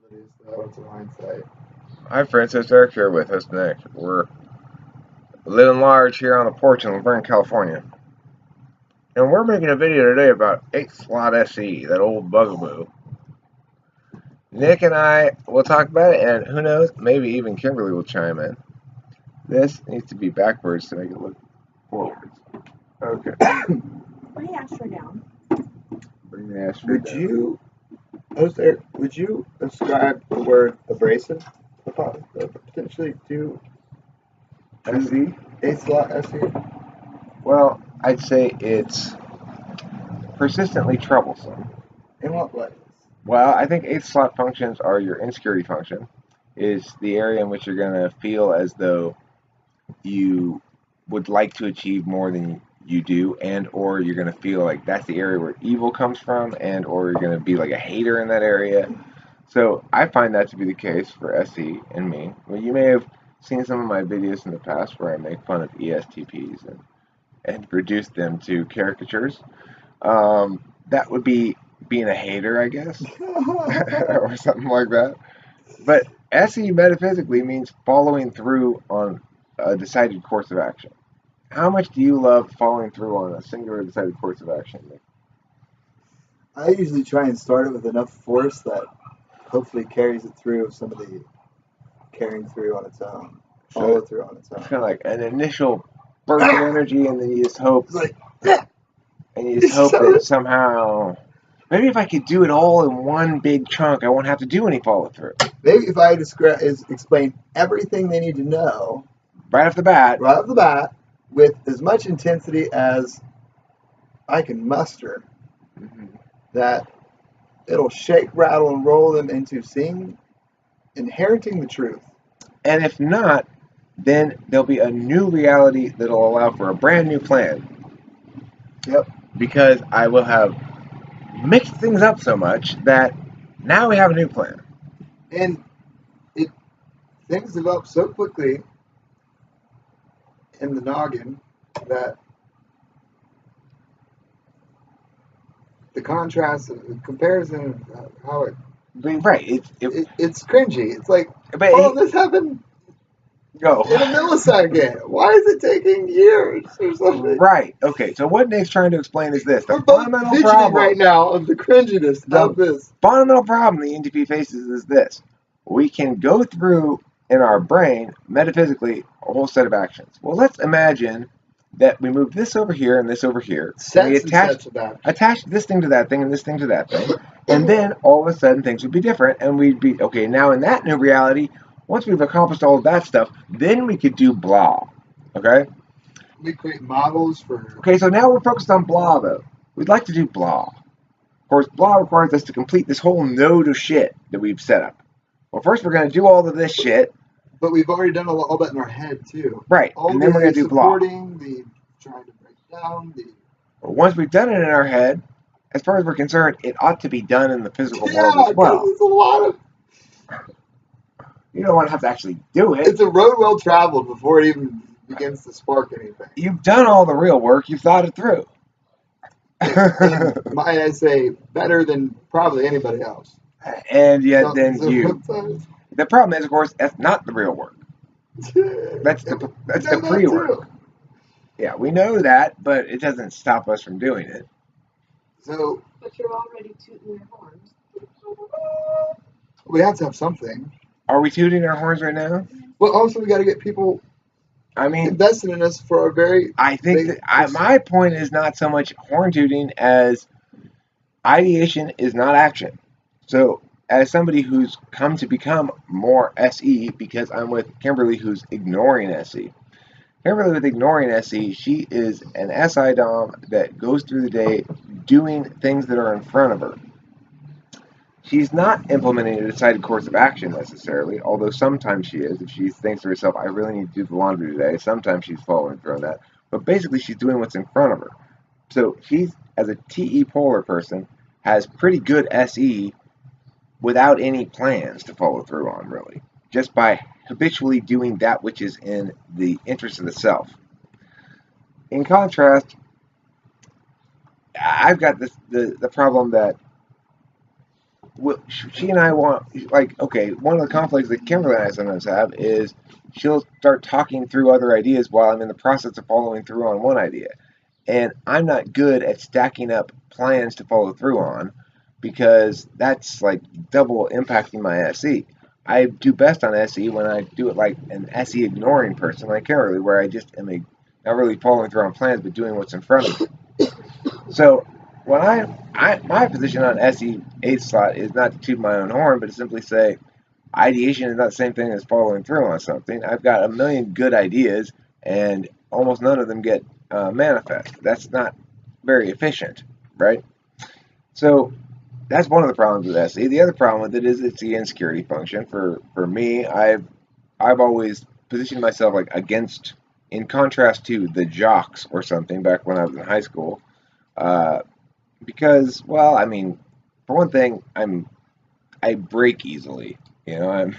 possibilities, though. It's in hindsight. Hi, Francis. Eric here with us Nick. We're living large here on the porch in Laverne, California. And we're making a video today about 8 slot SE, that old bugaboo. Nick and I will talk about it, and who knows, maybe even Kimberly will chime in. This needs to be backwards to make it look forwards. Okay. Bring the ashtray down. Bring the ashtray down. Would you ascribe the word abrasive potentially to SE? A slot SE? Well, I'd say it's persistently troublesome. In what way? Well, I think 8 slot functions are your insecurity function, is the area in which you're going to feel as though you would like to achieve more than you do, and or you're going to feel like that's the area where evil comes from, and or you're going to be like a hater in that area. So I find that to be the case for SE and me. Well, you may have seen some of my videos in the past where I make fun of ESTPs and reduce them to caricatures. That would be being a hater, I guess, or something like that. But SE metaphysically means following through on a decided course of action. How much do you love following through on a singular decided course of action? I usually try and start it with enough force that hopefully carries it through some of the carrying through on its own, follow through on its own. It's kind of like an initial burst of energy, and then you just hope, Like, that somehow, maybe if I could do it all in one big chunk, I won't have to do any follow through. Maybe if I explain everything they need to know Right off the bat, with as much intensity as I can muster, that it'll shake, rattle, and roll them into inheriting the truth. And if not, then there'll be a new reality that'll allow for a brand new plan. Yep. Because I will have mixed things up so much that now we have a new plan. And things develop so quickly in the noggin that the contrast and the comparison of how Right. It's cringy. It's like, but this happened go. in a millisecond. Why is it taking years or something? Right. Okay. So what Nick's trying to explain is this: We're both fidgeting right now of the cringiness of this. Fundamental problem the NTP faces is this: we can go through in our brain metaphysically a whole set of actions. Well, let's imagine that we move this over here and this over here. And we attach this thing to that thing and this thing to that thing. And then all of a sudden things would be different, and we'd be, okay, now in that new reality, once we've accomplished all of that stuff, then we could do blah. Okay? We create models for... Okay, so now we're focused on blah, though. We'd like to do blah. Of course, blah requires us to complete this whole node of shit that we've set up. Well, first we're going to do all of this shit. But we've already done all that in our head, too. Right, and then we're going to do blah. The trying to break down, once we've done it in our head, as far as we're concerned, it ought to be done in the physical world as well. It's a lot of... You don't want to have to actually do it. It's a road well traveled before it even begins to spark anything. You've done all the real work. You've thought it through. Might I say, better than probably anybody else. And yet the problem is, of course, that's not the real work. That's the pre-work. Yeah, we know that, but it doesn't stop us from doing it. But you're already tooting your horns. We have to have something. Are we tooting our horns right now? Well, also we got to get people invested in us for a very... I think that my point is not so much horn tooting as ideation is not action. So as somebody who's come to become more SE, because I'm with Kimberly who's ignoring SE. Kimberly with ignoring SE, she is an SI Dom that goes through the day doing things that are in front of her. She's not implementing a decided course of action necessarily, although sometimes she is. If she thinks to herself, I really need to do the laundry today, sometimes she's following through on that. But basically, she's doing what's in front of her. So she's, as a TE polar person, has pretty good SE without any plans to follow through on, really. Just by habitually doing that which is in the interest of the self. In contrast, I've got the problem that she and I want, like, okay, one of the conflicts that Kimberly and I sometimes have is she'll start talking through other ideas while I'm in the process of following through on one idea. And I'm not good at stacking up plans to follow through on because that's like double impacting my SE. I do best on SE when I do it like an SE ignoring person like Kimberly, where I just am not really following through on plans but doing what's in front of me. So when my position on SE 8 slot is not to toot my own horn, but to simply say ideation is not the same thing as following through on something. I've got a million good ideas, and almost none of them get manifest. That's not very efficient, right? So that's one of the problems with SE. The other problem with it is it's the insecurity function. For me, I've always positioned myself like against, in contrast to the jocks or something back when I was in high school, because, well, I mean, for one thing, I break easily. You know,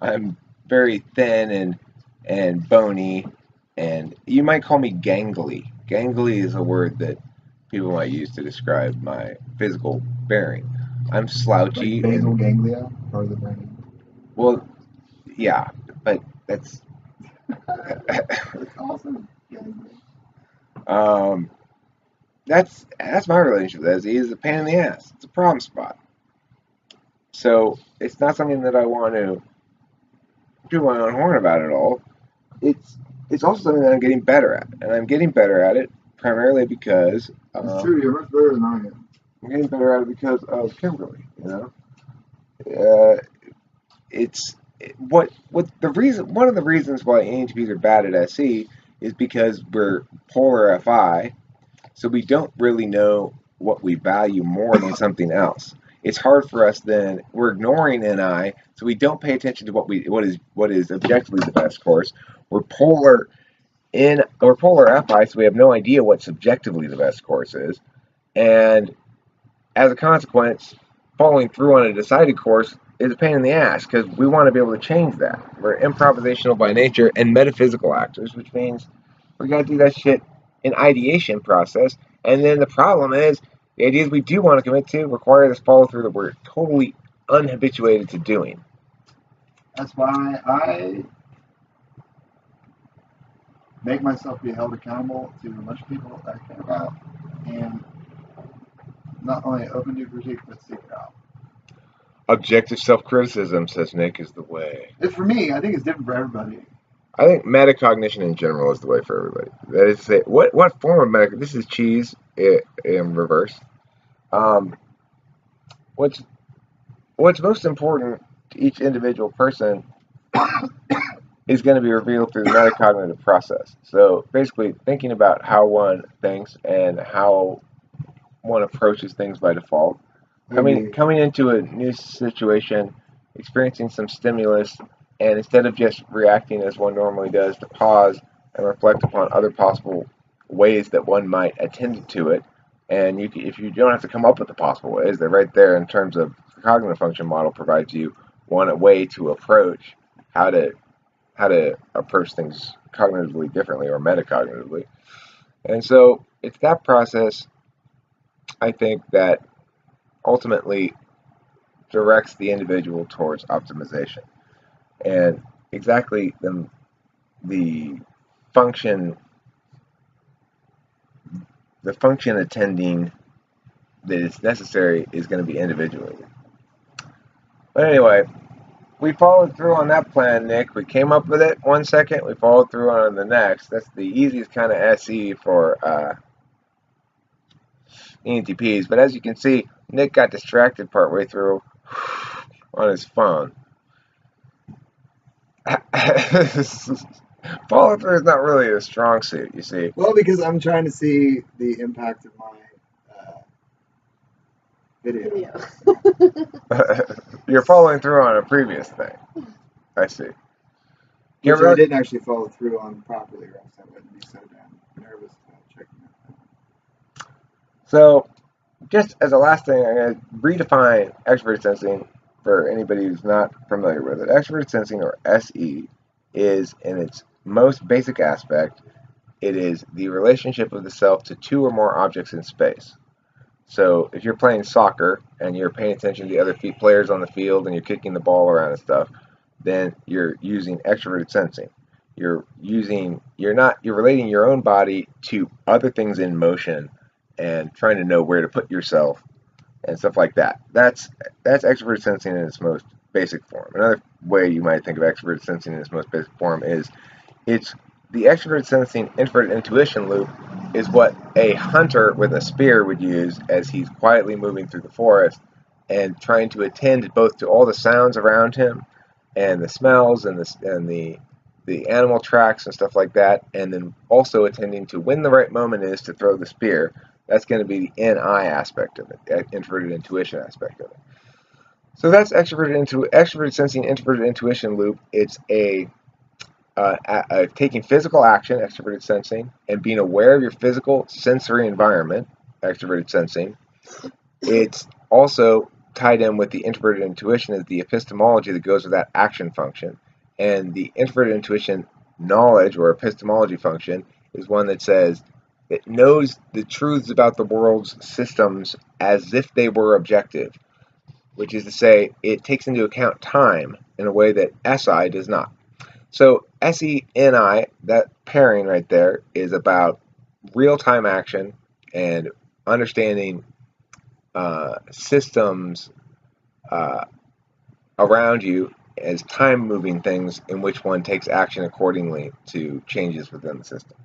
I'm very thin and bony, and you might call me gangly. Gangly is a word that people might use to describe my physical bearing. I'm slouchy. Like basal ganglia, part of the brain. Well, yeah, but that's That's awesome. That's my relationship with SE. Is a pain in the ass. It's a problem spot. So it's not something that I want to do my own horn about at all. It's also something that I'm getting better at, and I'm getting better at it primarily because it's true. You're much better than I am. I'm getting better at it because of Kimberly. You know, it's what the reason. One of the reasons why ENTPs are bad at SE is because we're polar FI, so we don't really know what we value more than something else. It's hard for us then. We're ignoring NI, so we don't pay attention to what is objectively the best course. We're polar FI, so we have no idea what subjectively the best course is. And as a consequence, following through on a decided course is a pain in the ass because we want to be able to change that. We're improvisational by nature and metaphysical actors, which means we got to do that shit in ideation process. And then the problem is the ideas we do want to commit to require this follow through that we're totally unhabituated to doing. That's why I make myself be held accountable to a bunch of people that I care about, and not only open to critique, but seek it out. Objective self-criticism, says Nick, is the way. It's for me. I think it's different for everybody. I think metacognition in general is the way for everybody. That is to say, what form of metacognition? This is cheese in reverse. What's most important to each individual person is going to be revealed through the metacognitive process. So basically, thinking about how one thinks and how one approaches things by default. Coming into a new situation, experiencing some stimulus, and instead of just reacting as one normally does, to pause and reflect upon other possible ways that one might attend to it. And if you don't have to come up with the possible ways, they're right there in terms of the cognitive function model provides you one way to approach how to approach things cognitively differently or metacognitively. And so it's that process, I think, that ultimately directs the individual towards optimization. And exactly the function attending that is necessary is going to be individuated. But anyway, we followed through on that plan, Nick. We came up with it 1 second, we followed through on the next. That's the easiest kind of SE for ENTPs. But as you can see, Nick got distracted partway through on his phone. Follow through is not really a strong suit, you see. Well, because I'm trying to see the impact of my video. You're following through on a previous thing. I see. Which I didn't actually follow through on properly, or else I wouldn't be so damn nervous about checking it out. So, just as a last thing, I'm going to redefine extroverted sensing for anybody who's not familiar with it. Extroverted sensing, or SE, is in its most basic aspect, it is the relationship of the self to two or more objects in space. So if you're playing soccer and you're paying attention to the other players on the field and you're kicking the ball around and stuff, then you're using extroverted sensing. You're relating your own body to other things in motion and trying to know where to put yourself and stuff like that. That's extroverted sensing in its most basic form. Another way you might think of extroverted sensing in its most basic form is it's the extroverted sensing introverted intuition loop is what a hunter with a spear would use as he's quietly moving through the forest and trying to attend both to all the sounds around him and the smells and the animal tracks and stuff like that, and then also attending to when the right moment is to throw the spear. That's going to be the NI aspect of it, that introverted intuition aspect of it. So that's extroverted sensing, introverted intuition loop. It's taking physical action, extroverted sensing, and being aware of your physical sensory environment, extroverted sensing. It's also tied in with the introverted intuition is the epistemology that goes with that action function. And the introverted intuition knowledge or epistemology function is one that says it knows the truths about the world's systems as if they were objective, which is to say it takes into account time in a way that SI does not. So SENI, that pairing right there, is about real-time action and understanding systems around you as time-moving things in which one takes action accordingly to changes within the system.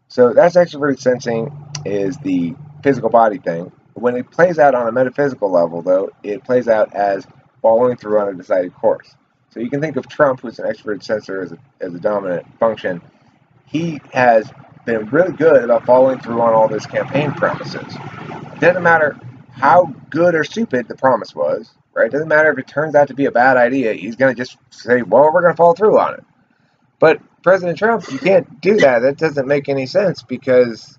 So that's extroverted sensing is the physical body thing. When it plays out on a metaphysical level, though, it plays out as following through on a decided course. So you can think of Trump, who's an extroverted sensor, as a dominant function. He has been really good about following through on all his campaign promises. It doesn't matter how good or stupid the promise was, right? It doesn't matter if it turns out to be a bad idea. He's going to just say, well, we're going to follow through on it. But President Trump, you can't do that. That doesn't make any sense because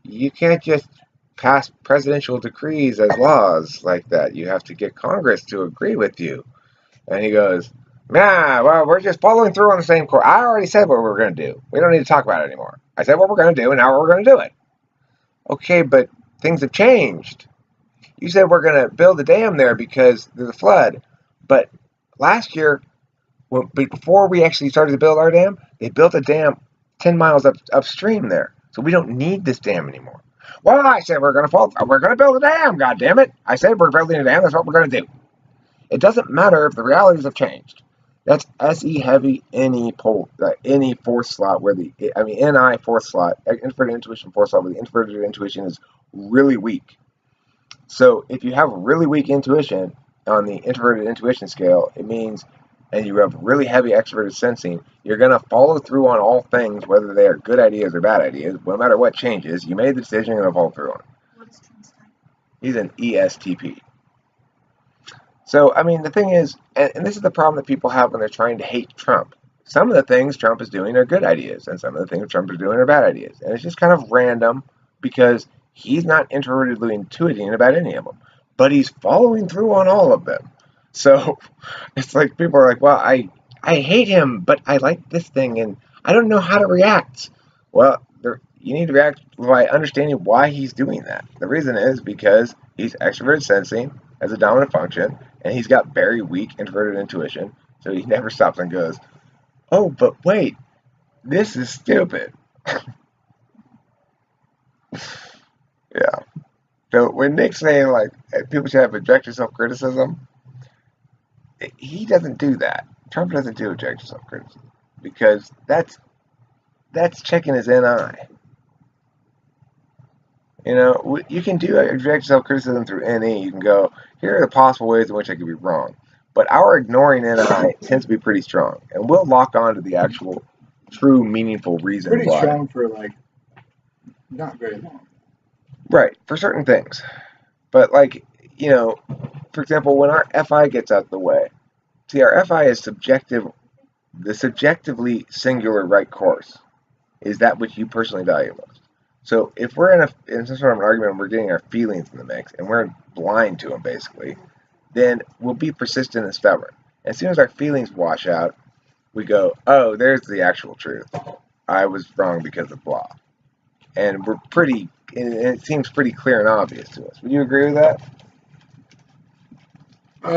you can't just pass presidential decrees as laws like that. You have to get Congress to agree with you. And he goes, nah, well, we're just following through on the same course. I already said what we're going to do. We don't need to talk about it anymore. I said what we're going to do, and now we're going to do it. Okay, but things have changed. You said we're going to build a dam there because there's a flood. But last year, before we actually started to build our dam, they built a dam 10 miles upstream there. So we don't need this dam anymore. Well, I said we're going to build a dam, God damn it. I said we're building a dam. That's what we're going to do. It doesn't matter if the realities have changed. That's SE heavy any fourth slot NI fourth slot, introverted intuition fourth slot, where the introverted intuition is really weak. So if you have really weak intuition on the introverted intuition scale, it means, and you have really heavy extroverted sensing, you're going to follow through on all things, whether they are good ideas or bad ideas. No matter what changes, you made the decision, you're going to follow through on it. What is Trump's type? He's an ESTP. So, I mean, the thing is, and this is the problem that people have when they're trying to hate Trump. Some of the things Trump is doing are good ideas, and some of the things Trump is doing are bad ideas. And it's just kind of random because he's not introvertedly intuiting about any of them, but he's following through on all of them. So it's like people are like, well, I hate him, but I like this thing, and I don't know how to react. Well, you need to react by understanding why he's doing that. The reason is because he's extroverted sensing as a dominant function, and he's got very weak introverted intuition, so he never stops and goes, oh, but wait, this is stupid. Yeah. So when Nick's saying, like, people should have objective self-criticism, he doesn't do that. Trump doesn't do objective self-criticism because that's checking his NI. You know, you can do objective self-criticism through NE. You can go, here are the possible ways in which I could be wrong. But our ignoring NI tends to be pretty strong. And we'll lock on to the actual, true, meaningful reason Pretty why. strong for, like, not very long. Right, for certain things. But, like, you know, for example, when our FI gets out of the way, see, our FI is subjective. The subjectively singular right course is that which you personally value most. So if we're in some sort of an argument and we're getting our feelings in the mix and we're blind to them, basically, then we'll be persistent and stubborn. As soon as our feelings wash out, we go, oh, there's the actual truth. I was wrong because of blah. And we're pretty it seems pretty clear and obvious to us. Would you agree with that? I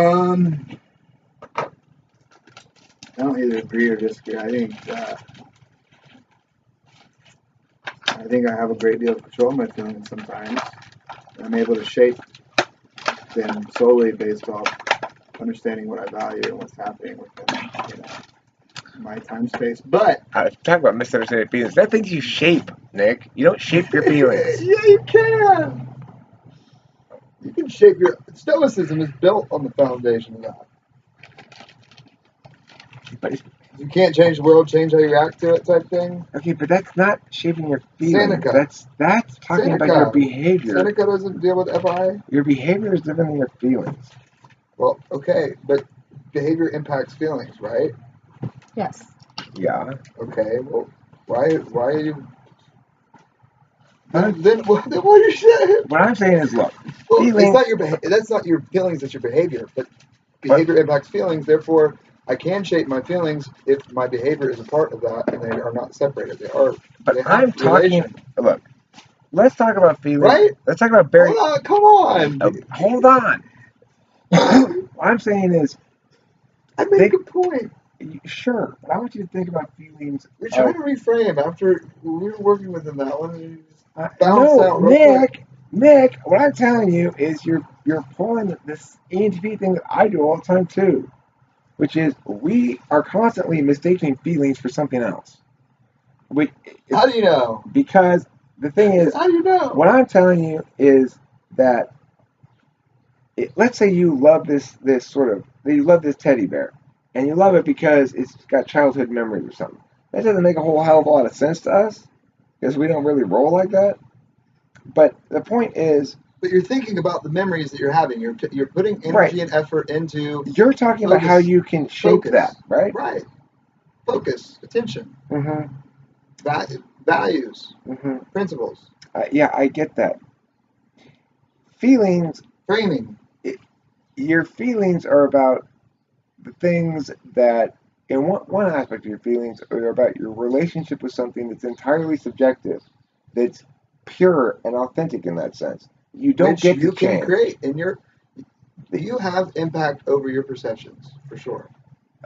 don't either agree or disagree. I think I have a great deal of control of my feelings sometimes. I'm able to shape them solely based off understanding what I value and what's happening within, my time space. But Talk about misunderstanding feelings. That things you shape, Nick. You don't shape your feelings. yeah, you can. You can shape your stoicism is built on the foundation of that. But, You can't change the world, change how you react to it, type thing. okay, but that's not shaping your feelings. Seneca. That's talking about your behavior. Seneca doesn't deal with FI. Your behavior is different than your feelings. Well, okay, but behavior impacts feelings, right? Yes. Yeah. Okay. Well, why are you? Then what are you saying? What I'm saying is, look, Well, feelings. it's not your that's not your feelings. It's your behavior. But behavior impacts feelings. Therefore, I can shape my feelings if my behavior is a part of that, and they are not separated. They are. But they have I'm talking. relation. Look, let's talk about feelings. Right? Let's talk about very. Hold on, come on. Hold on. What I'm saying is, I make a point. sure, but I want you to think about feelings. You're trying to reframe after we were working within that one. And you just No, out real quick. Nick. What I'm telling you is you're pulling this ENTP thing that I do all the time too, which is we are constantly mistaking feelings for something else. How do you know? Because the thing is, how do you know? What I'm telling you is that let's say you love you love this teddy bear, and you love it because it's got childhood memories or something. That doesn't make a whole hell of a lot of sense to us because we don't really roll like that. But the point is, but you're thinking about the memories that you're having. You're putting energy and effort into. You're talking about how you can shape that, right? Right. Focus, attention, values, principles. Yeah, I get that. Feelings. Framing. Your feelings are about the things that, in one aspect of your feelings, are about your relationship with something that's entirely subjective, that's pure and authentic in that sense. You don't get to change. You can create, and you have impact over your perceptions for sure.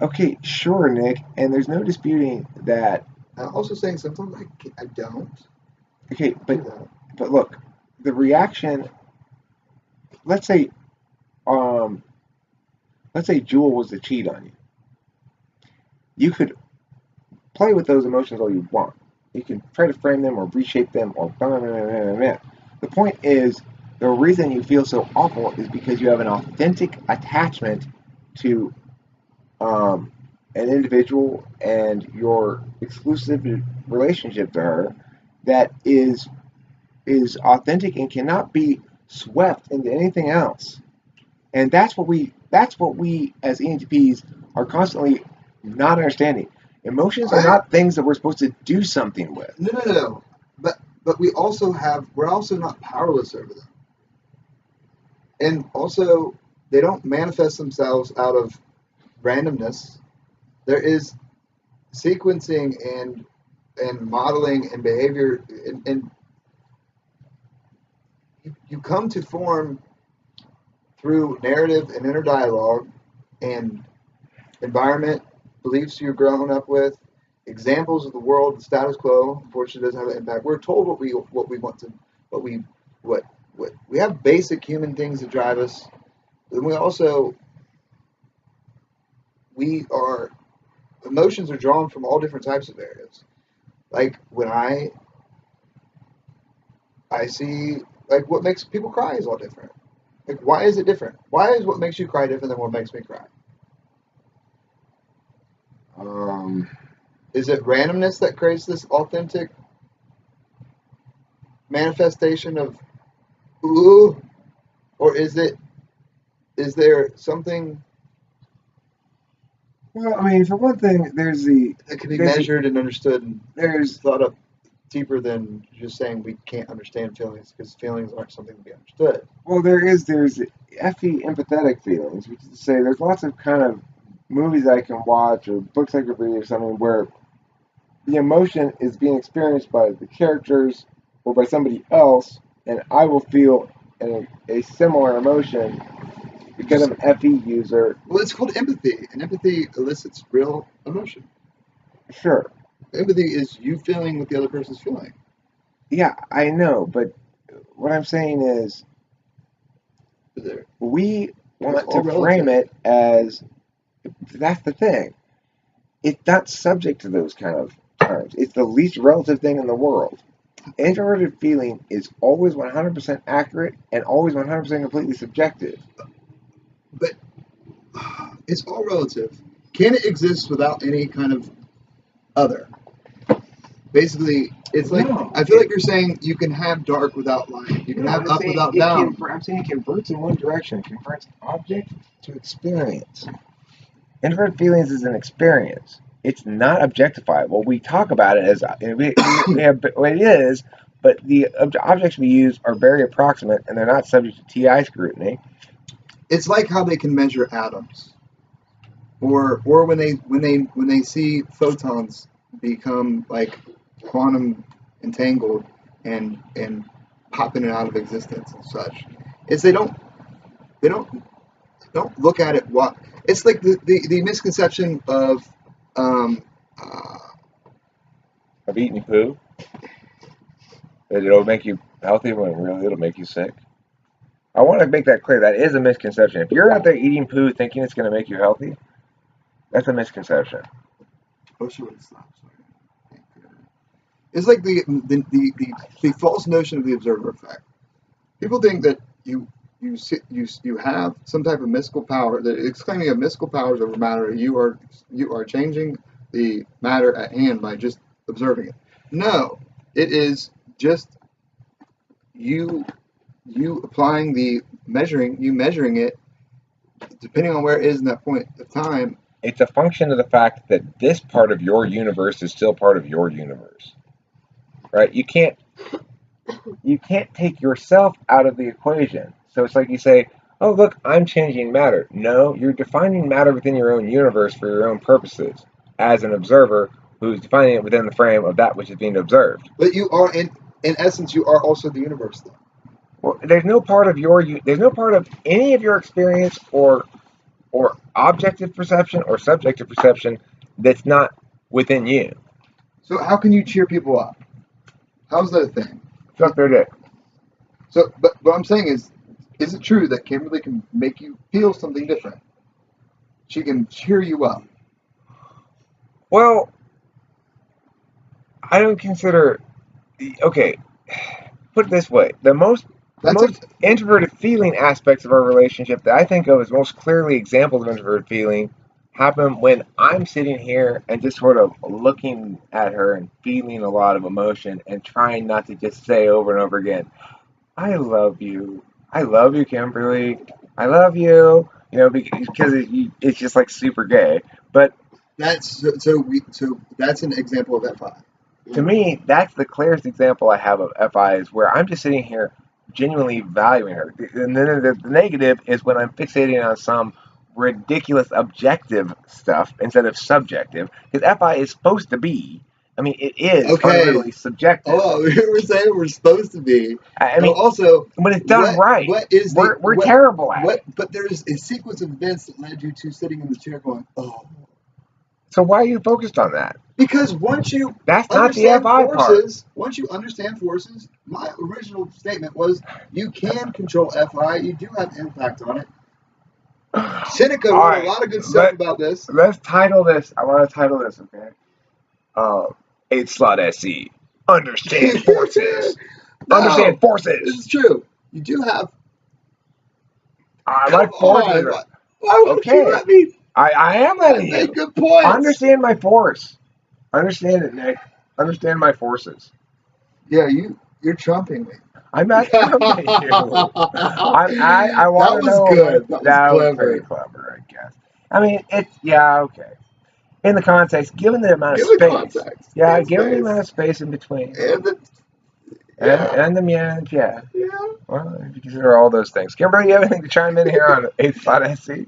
Okay, sure, Nick, and there's no disputing that. I'm also saying sometimes I don't. Okay, but look, the reaction. Let's say Jewel was to cheat on you. You could play with those emotions all you want. You can try to frame them or reshape them or blah, blah, blah, blah, blah. The point is, the reason you feel so awful is because you have an authentic attachment to an individual and your exclusive relationship to her that is authentic and cannot be swept into anything else. And that's what we as ENTPs are constantly not understanding. Emotions are not things that we're supposed to do something with. No. But we're also not powerless over them. And also, they don't manifest themselves out of randomness. There is sequencing and modeling and behavior, and you come to form through narrative and inner dialogue and environment, beliefs you've grown up with, examples of the world, the status quo. Unfortunately, doesn't have an impact. We're told what we want to, what we have basic human things that drive us. And emotions are drawn from all different types of areas. Like when I see, like, what makes people cry is all different. Like, why is it different? Why is what makes you cry different than what makes me cry? Is it randomness that creates this authentic manifestation of ooh, or is there something? Well, I mean, for one thing, that can be measured and understood, and there's thought up deeper than just saying we can't understand feelings, because feelings aren't something to be understood. Well, there's FE empathetic feelings, which is to say there's lots of kind of movies I can watch or books I could read or something where the emotion is being experienced by the characters or by somebody else, and I will feel a similar emotion because I'm an FE user. Well, it's called empathy, and empathy elicits real emotion. Sure. Empathy is you feeling what the other person's feeling. Yeah, I know, but what I'm saying is we want to frame it as, that's the thing. It's not subject to those kind of terms. It's the least relative thing in the world. Introverted feeling is always 100% accurate and always 100% completely subjective. But it's all relative. Can it exist without any kind of other? Basically, it's like, No. I feel like you're saying you can have dark without light. You can have up without down. I'm saying it converts in one direction. It converts object to experience. Introverted feelings is an experience. It's not objectifiable. We talk about it as we have what it is, but the objects we use are very approximate and they're not subject to TI scrutiny. It's like how they can measure atoms, or when they see photons become like quantum entangled and pop in and out of existence and such. It's they don't look at it. What it's like the misconception of eating poo. That it'll make you healthy when really it'll make you sick. I want to make that clear. That is a misconception. If you're out there eating poo thinking it's going to make you healthy, that's a misconception. Oh, she would stop. Sorry. It's like the false notion of the observer effect. People think that you have some type of mystical power, that it's claiming you have mystical powers over matter. You are changing the matter at hand by just observing it. No, it is just you applying the measuring, you measuring it depending on where it is in that point of time. It's a function of the fact that this part of your universe is still part of your universe, right? You can't take yourself out of the equation. So it's like you say, oh, look, I'm changing matter. No, you're defining matter within your own universe for your own purposes as an observer who's defining it within the frame of that which is being observed. But you are, in essence, you are also the universe, though. Well, there's no part of any of your experience or objective perception or subjective perception that's not within you. So how can you cheer people up? How's that a thing? Suck their dick. So, but what I'm saying is it true that Kimberly can make you feel something different? She can cheer you up. Well, I don't consider. Okay, put it this way: the most introverted feeling aspects of our relationship that I think of as most clearly examples of introverted feeling happen when I'm sitting here and just sort of looking at her and feeling a lot of emotion and trying not to just say over and over again, I love you, Kimberly, I love you, because it's just like super gay. But that's that's an example of FI. To me, that's the clearest example I have of FI, is where I'm just sitting here genuinely valuing her. And then the negative is when I'm fixating on some ridiculous objective stuff instead of subjective, because FI is supposed to be, it is fundamentally subjective. Oh, we're saying we're supposed to be. Also, when it's done right, we're terrible at it. But there's a sequence of events that led you to sitting in the chair going, oh. So why are you focused on that? Because once you understand forces, once you understand forces, my original statement was you can control FI. You do have impact on it. Seneca wrote a lot of good stuff about this. Let's title this. I want to title this, okay? 8 slot SE. Understand forces. Understand forces. This is true. You do have. I like forces. Why would you let me? I am letting you. Good points. Understand my force. Understand it, Nick. Understand my forces. Yeah, you're trumping me. I'm not trumping you. I want to know. Good. That was clever. Very clever, I guess. Okay. In the context, given the amount of space. Given the amount of space in between. And the yeah. Well, if you consider all those things. Kimberly, you have anything to chime in here on 8 slot SE?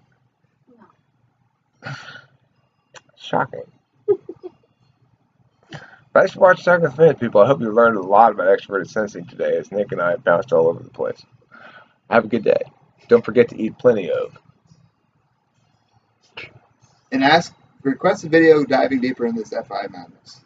Shocking. Thanks for watching Talking with Fans, people. I hope you learned a lot about extroverted sensing today, as Nick and I bounced all over the place. Have a good day. Don't forget to eat plenty of. And request a video diving deeper in this FI madness.